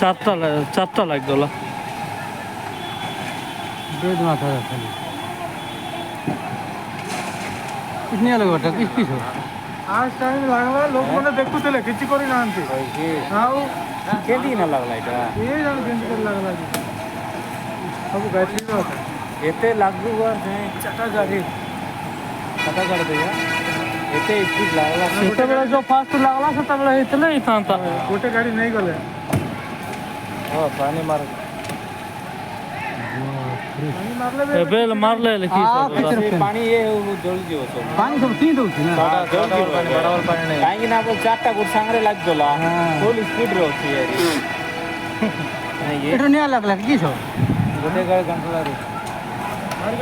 चारटा लागला बेड माथा खाली कितनी अलग बटा किस हो आज टाइम लागला लोक माने देखुतले किछि करी नांती हाउ केदी न लगला एटा ये जान केंति कर लागला सब बैटरी रो था एते लागू वर है चटा गाड़ी पता कर दे एते स्पीड लागला ସେତେବେଳେ ଯୋଉ ଫାଷ୍ଟ ଲାଗଲା ସେତେବେଳେ ହେଇଥିଲେ ହେଇଥାନ୍ତା गोटे गाड़ी नहीं गले ओ पानी मार पानी मारले बे ଏବେ ମାରିଲେ ହେଲେ କି पानी ये जल जीव सब पानी सब तीन दउछि ना जल जीव बराबर पानी नहीं काहे ना बोल चारटा गुड सांगरे लाग गला फुल स्पीड रो छी यार नहीं ये एटा निया लागला कि छ गोटे गाड़ी कंट्रोल